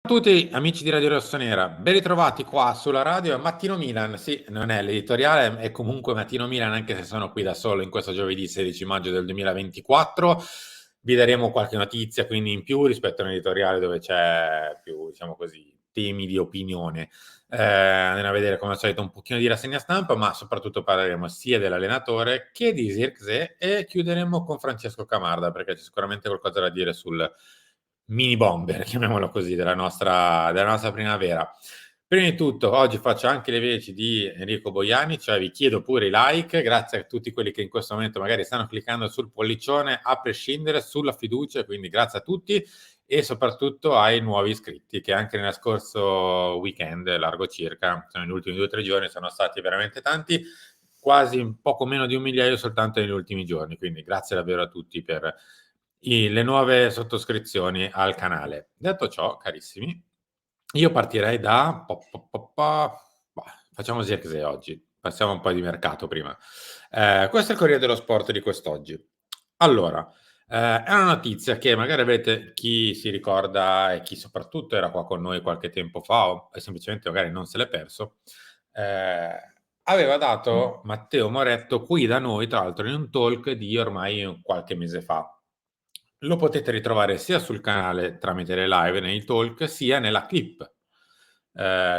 Tutti amici di Radio Rossonera, ben ritrovati qua sulla radio Mattino Milan. Sì, non è l'editoriale, è comunque Mattino Milan, anche se sono qui da solo in questo giovedì 16 maggio del 2024. Vi daremo qualche notizia quindi in più rispetto a un editoriale dove c'è più, diciamo così, temi di opinione. Andremo a vedere come al solito un pochino di rassegna stampa, ma soprattutto parleremo sia dell'allenatore che di Zirkzee e chiuderemo con Francesco Camarda perché c'è sicuramente qualcosa da dire sul mini bomber, chiamiamolo così, della nostra primavera. Prima di tutto, oggi faccio anche le veci di Enrico Boiani, cioè vi chiedo pure i like, grazie a tutti quelli che in questo momento magari stanno cliccando sul pollicione, a prescindere, sulla fiducia, quindi grazie a tutti e soprattutto ai nuovi iscritti che anche nel scorso weekend, largo circa, sono negli ultimi 2 o 3 giorni, sono stati veramente tanti, quasi un poco meno di 1 migliaio soltanto negli ultimi giorni, quindi grazie davvero a tutti per le nuove sottoscrizioni al canale. Detto ciò, carissimi, io partirei da facciamo Zirkzee oggi, passiamo un po' di mercato prima. Questo è il Corriere dello Sport di quest'oggi. Allora, è una notizia che magari avete chi si ricorda e chi soprattutto era qua con noi qualche tempo fa o semplicemente magari non se l'è perso, aveva dato Matteo Moretto qui da noi, tra l'altro in un talk di ormai qualche mese fa. Lo potete ritrovare sia sul canale tramite le live nei talk, sia nella clip.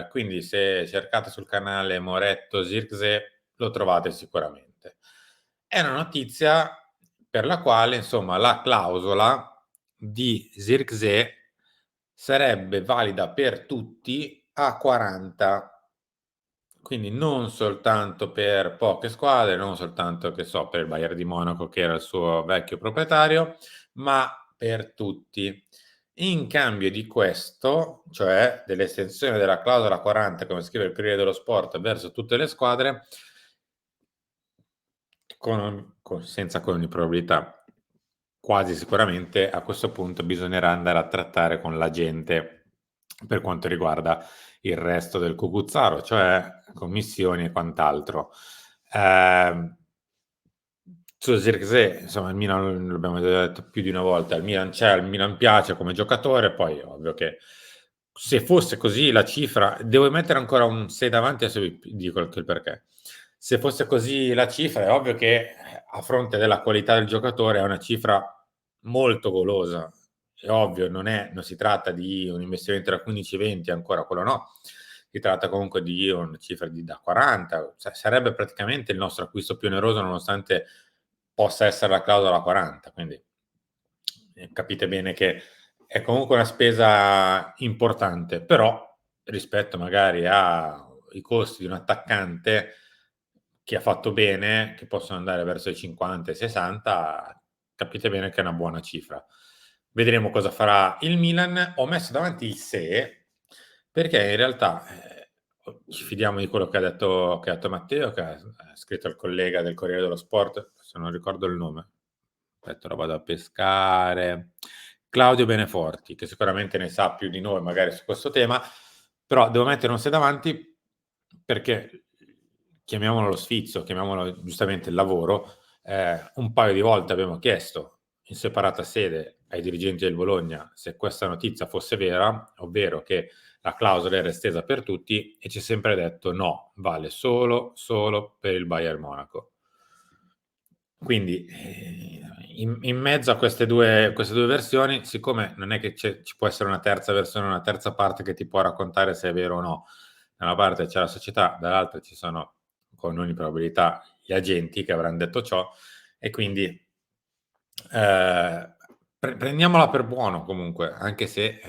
Quindi se cercate sul canale Moretto Zirkzee lo trovate sicuramente. È una notizia per la quale, insomma, la clausola di Zirkzee sarebbe valida per tutti a 40. Quindi non soltanto per poche squadre, non soltanto, che so, per il Bayern di Monaco che era il suo vecchio proprietario, ma per tutti. In cambio di questo, cioè dell'estensione della clausola 40, come scrive il Corriere dello Sport, verso tutte le squadre, senza con ogni probabilità, quasi sicuramente a questo punto bisognerà andare a trattare con la gente per quanto riguarda il resto del cucuzzaro, cioè commissioni e quant'altro. Su Zirkzee, insomma, il Milan, l'abbiamo già detto più di una volta, il Milan c'è, il Milan piace come giocatore, poi è ovvio che se fosse così la cifra, devo mettere ancora un 6 davanti, adesso vi dico anche il perché. Se fosse così la cifra, è ovvio che a fronte della qualità del giocatore è una cifra molto golosa. È ovvio, non si tratta di un investimento da 15-20, ancora quello no. Si tratta comunque di una cifra da 40, sarebbe praticamente il nostro acquisto più oneroso nonostante possa essere la clausola 40, quindi capite bene che è comunque una spesa importante, però rispetto magari ai costi di un attaccante che ha fatto bene, che possono andare verso i 50 e 60, capite bene che è una buona cifra. Vedremo cosa farà il Milan. Ho messo davanti il se, perché in realtà ci fidiamo di quello che ha detto Matteo, che ha scritto il collega del Corriere dello Sport, se non ricordo il nome. Aspetta, lo vado a pescare. Claudio Beneforti, che sicuramente ne sa più di noi magari su questo tema, però devo mettere un se davanti perché, chiamiamolo lo sfizio, chiamiamolo giustamente il lavoro, un paio di volte abbiamo chiesto in separata sede ai dirigenti del Bologna se questa notizia fosse vera, ovvero che la clausola era estesa per tutti, e ci è sempre detto no, vale solo per il Bayern Monaco. Quindi in mezzo a queste due versioni, siccome non è che ci può essere una terza versione, una terza parte che ti può raccontare se è vero o no, da una parte c'è la società, dall'altra ci sono con ogni probabilità gli agenti che avranno detto ciò, e quindi prendiamola per buono comunque, anche se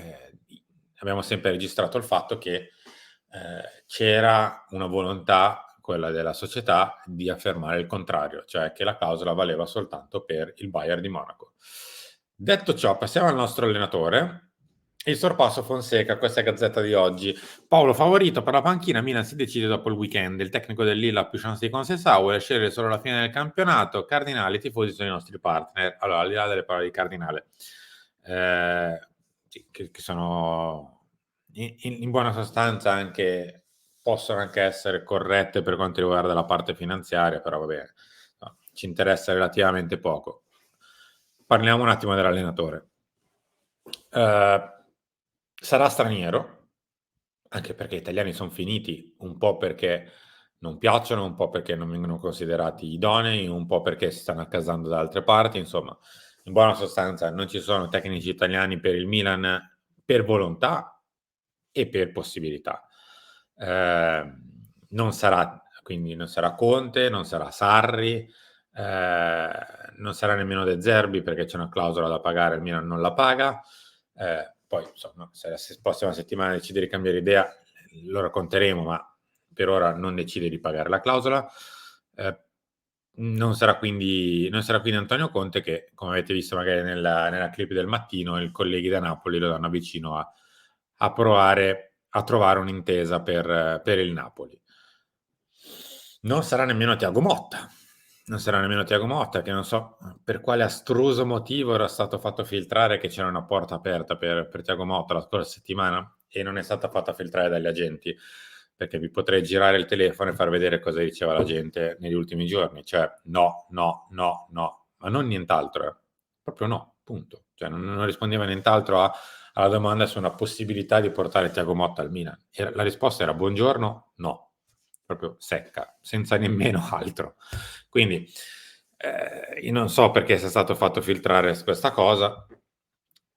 abbiamo sempre registrato il fatto che c'era una volontà, quella della società, di affermare il contrario, cioè che la clausola valeva soltanto per il Bayern di Monaco. Detto ciò, passiamo al nostro allenatore. Il sorpasso Fonseca, questa è Gazzetta di oggi. Paolo favorito per la panchina, Milan si decide dopo il weekend. Il tecnico del Lille ha più chance di Conceição, vuole scegliere solo la fine del campionato. Cardinali, i tifosi sono i nostri partner. Allora, al di là delle parole di Cardinale, sì, che sono in buona sostanza anche possono anche essere corrette per quanto riguarda la parte finanziaria, però va bene, no, ci interessa relativamente poco. Parliamo un attimo dell'allenatore. Sarà straniero, anche perché gli italiani son finiti, un po' perché non piacciono, un po' perché non vengono considerati idonei, un po' perché si stanno accasando da altre parti, insomma, in buona sostanza non ci sono tecnici italiani per il Milan per volontà e per possibilità. Non sarà quindi non sarà Conte, non sarà Sarri, non sarà nemmeno De Zerbi perché c'è una clausola da pagare, il Milan non la paga. Poi insomma, se la prossima settimana decide di cambiare idea, lo racconteremo, ma per ora non decide di pagare la clausola. Ehm, non sarà quindi Antonio Conte che, come avete visto magari nella clip del mattino, i colleghi da Napoli lo danno vicino a provare a trovare un'intesa per il Napoli. Non sarà nemmeno Thiago Motta. Non sarà nemmeno Thiago Motta, che non so per quale astruso motivo era stato fatto filtrare che c'era una porta aperta per Thiago Motta la scorsa settimana e non è stata fatta filtrare dagli agenti, perché vi potrei girare il telefono e far vedere cosa diceva la gente negli ultimi giorni. Cioè, no, no, no, no, ma non nient'altro, proprio no, punto. Cioè, non rispondeva nient'altro alla domanda su una possibilità di portare Thiago Motta al Milan. La risposta era buongiorno, no, proprio secca, senza nemmeno altro. Quindi io non so perché sia stato fatto filtrare questa cosa.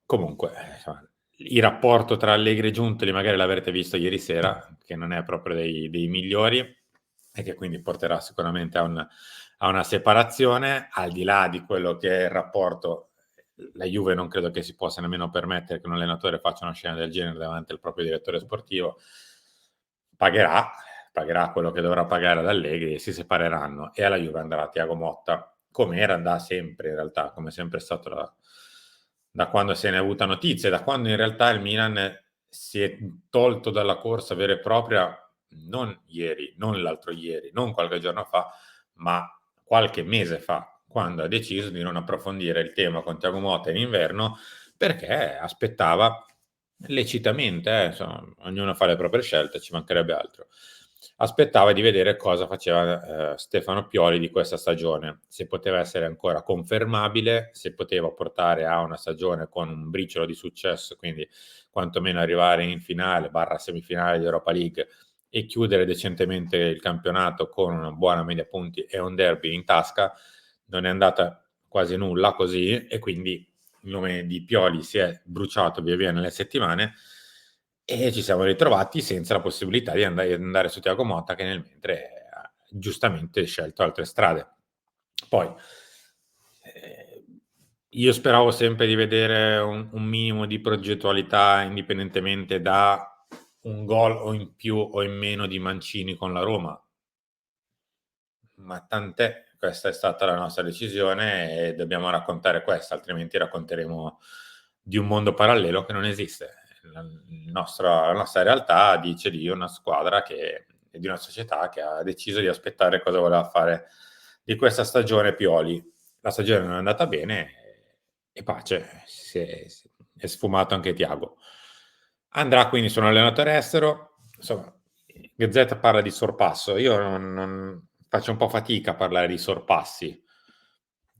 Comunque, insomma, il rapporto tra Allegri e Giuntoli magari l'avrete visto ieri sera, che non è proprio dei migliori e che quindi porterà sicuramente a una separazione, al di là di quello che è il rapporto. La Juve non credo che si possa nemmeno permettere che un allenatore faccia una scena del genere davanti al proprio direttore sportivo. Pagherà, pagherà quello che dovrà pagare ad Allegri e si separeranno e alla Juve andrà Thiago Motta, come era da sempre in realtà, come è sempre stato da quando se ne è avuta notizia, da quando in realtà il Milan si è tolto dalla corsa vera e propria, non ieri, non l'altro ieri, non qualche giorno fa, ma qualche mese fa, quando ha deciso di non approfondire il tema con Thiago Motta in inverno, perché aspettava lecitamente, insomma, ognuno fa le proprie scelte, ci mancherebbe altro. Aspettava di vedere cosa faceva Stefano Pioli di questa stagione, se poteva essere ancora confermabile, se poteva portare a una stagione con un briciolo di successo, quindi quantomeno arrivare in finale barra semifinale di Europa League e chiudere decentemente il campionato con una buona media punti e un derby in tasca. Non è andata quasi nulla così e quindi il nome di Pioli si è bruciato via via nelle settimane e ci siamo ritrovati senza la possibilità di andare su Thiago Motta che nel mentre ha giustamente scelto altre strade. Poi io speravo sempre di vedere un minimo di progettualità indipendentemente da un gol o in più o in meno di Mancini con la Roma. Ma tant'è, questa è stata la nostra decisione e dobbiamo raccontare questa, altrimenti racconteremo di un mondo parallelo che non esiste. La nostra realtà dice di una squadra che e di una società che ha deciso di aspettare cosa voleva fare di questa stagione Pioli. La stagione non è andata bene e pace, è sfumato anche Thiago. Andrà quindi su un allenatore estero, insomma, Gazzetta parla di sorpasso, io non faccio un po' fatica a parlare di sorpassi.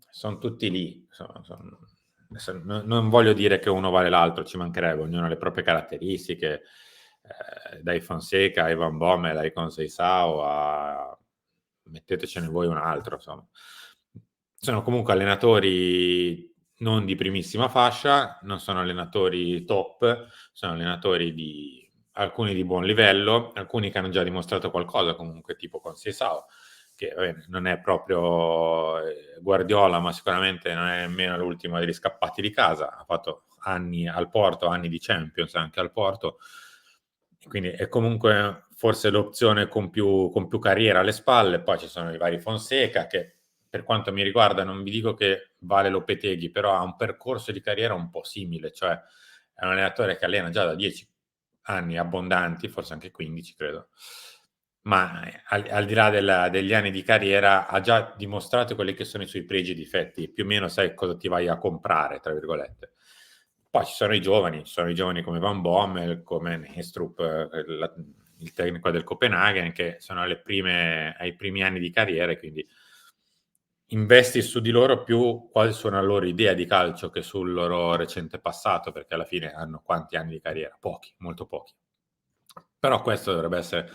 Son tutti lì, adesso non voglio dire che uno vale l'altro, ci mancherebbe, ognuno ha le proprie caratteristiche, dai Fonseca ai Van Bommel, ai Conceição a mettetecene voi un altro, insomma. Sono comunque allenatori non di primissima fascia, non sono allenatori top, sono allenatori di alcuni di buon livello, alcuni che hanno già dimostrato qualcosa comunque, tipo Conceição, che non è proprio Guardiola, ma sicuramente non è nemmeno l'ultimo degli scappati di casa, ha fatto anni al Porto, anni di Champions anche al Porto, quindi è comunque forse l'opzione con più carriera alle spalle. Poi ci sono i vari Fonseca che, per quanto mi riguarda, non vi dico che vale Lopetegui, però ha un percorso di carriera un po' simile, cioè è un allenatore che allena già da 10 anni abbondanti, forse anche 15 credo, ma al di là degli anni di carriera ha già dimostrato quelli che sono i suoi pregi e difetti, più o meno sai cosa ti vai a comprare, tra virgolette. Poi ci sono i giovani come Van Bommel, come Nestrup, il tecnico del Copenaghen, che sono ai primi anni di carriera e quindi investi su di loro più quali sono la loro idea di calcio che sul loro recente passato, perché alla fine hanno quanti anni di carriera? Pochi, molto pochi. Però questo dovrebbe essere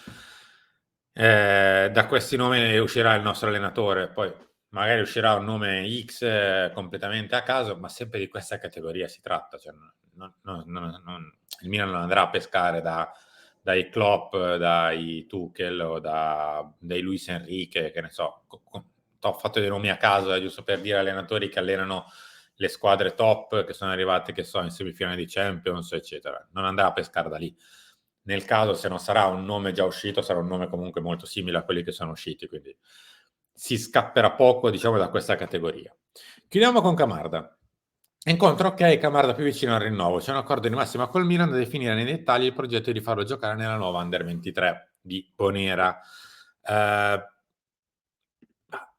da questi nomi uscirà il nostro allenatore, poi magari uscirà un nome X completamente a caso, ma sempre di questa categoria si tratta, cioè il Milan non andrà a pescare dai Klopp, dai Tuchel o dai Luis Enrique, che ne so. Ho fatto dei nomi a caso, giusto per dire allenatori che allenano le squadre top che sono arrivate, che so, in semifinale di Champions, eccetera. Non andrà a pescare da lì. Nel caso, se non sarà un nome già uscito, sarà un nome comunque molto simile a quelli che sono usciti, quindi si scapperà poco, diciamo, da questa categoria. Chiudiamo con Camarda. Incontro ok, Camarda più vicino al rinnovo. C'è un accordo di massima col Milan da definire nei dettagli il progetto di farlo giocare nella nuova Under 23 di Bonera.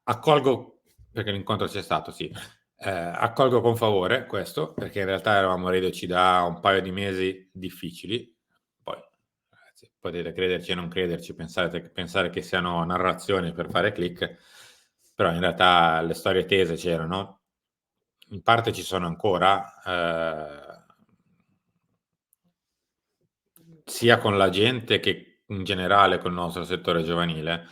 Accolgo, perché l'incontro c'è stato, sì. Accolgo con favore questo, perché in realtà eravamo reduci da un paio di mesi difficili. Poi, ragazzi, potete crederci e non crederci, pensare che siano narrazioni per fare click, però in realtà le storie tese c'erano, in parte ci sono ancora, sia con la gente che in generale col nostro settore giovanile.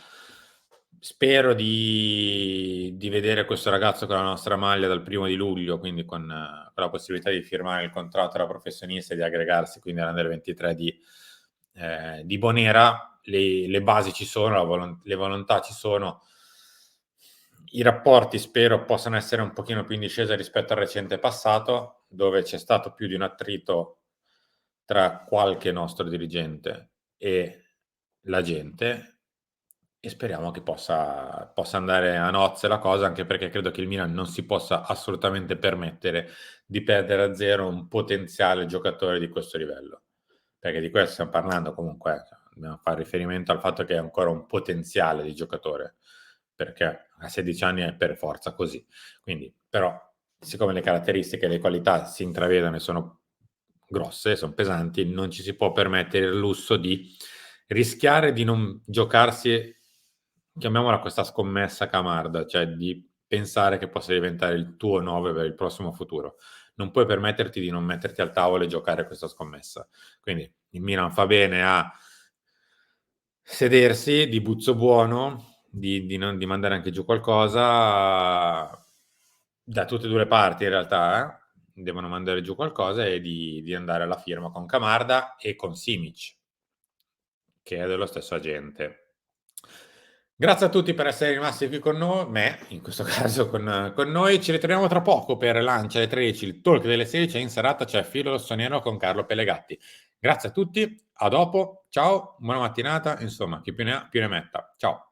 Spero di vedere questo ragazzo con la nostra maglia dal 1 luglio, quindi con la possibilità di firmare il contratto da professionista e di aggregarsi quindi all'Under 23 di Bonera. Le basi ci sono, le volontà ci sono. I rapporti spero possano essere un pochino più in discesa rispetto al recente passato, dove c'è stato più di un attrito tra qualche nostro dirigente e la gente, e speriamo che possa andare a nozze la cosa, anche perché credo che il Milan non si possa assolutamente permettere di perdere a zero un potenziale giocatore di questo livello, perché di questo stiamo parlando comunque, dobbiamo fare riferimento al fatto che è ancora un potenziale di giocatore, perché a 16 anni è per forza così. Quindi, però, siccome le caratteristiche e le qualità si intravedono e sono grosse, sono pesanti, non ci si può permettere il lusso di rischiare di non giocarsi, chiamiamola questa scommessa Camarda, cioè di pensare che possa diventare il tuo 9 per il prossimo futuro. Non puoi permetterti di non metterti al tavolo e giocare questa scommessa. Quindi il Milan fa bene a sedersi di buzzo buono, di mandare anche giù qualcosa da tutte e due le parti in realtà, devono mandare giù qualcosa e di andare alla firma con Camarda e con Simic, che è dello stesso agente. Grazie a tutti per essere rimasti qui con me, in questo caso con noi. Ci ritroviamo tra poco per Lancia alle 13, il talk delle 16 e in serata c'è Filo Rossoniero con Carlo Pellegatti. Grazie a tutti, a dopo, ciao, buona mattinata, insomma, chi più ne ha più ne metta. Ciao.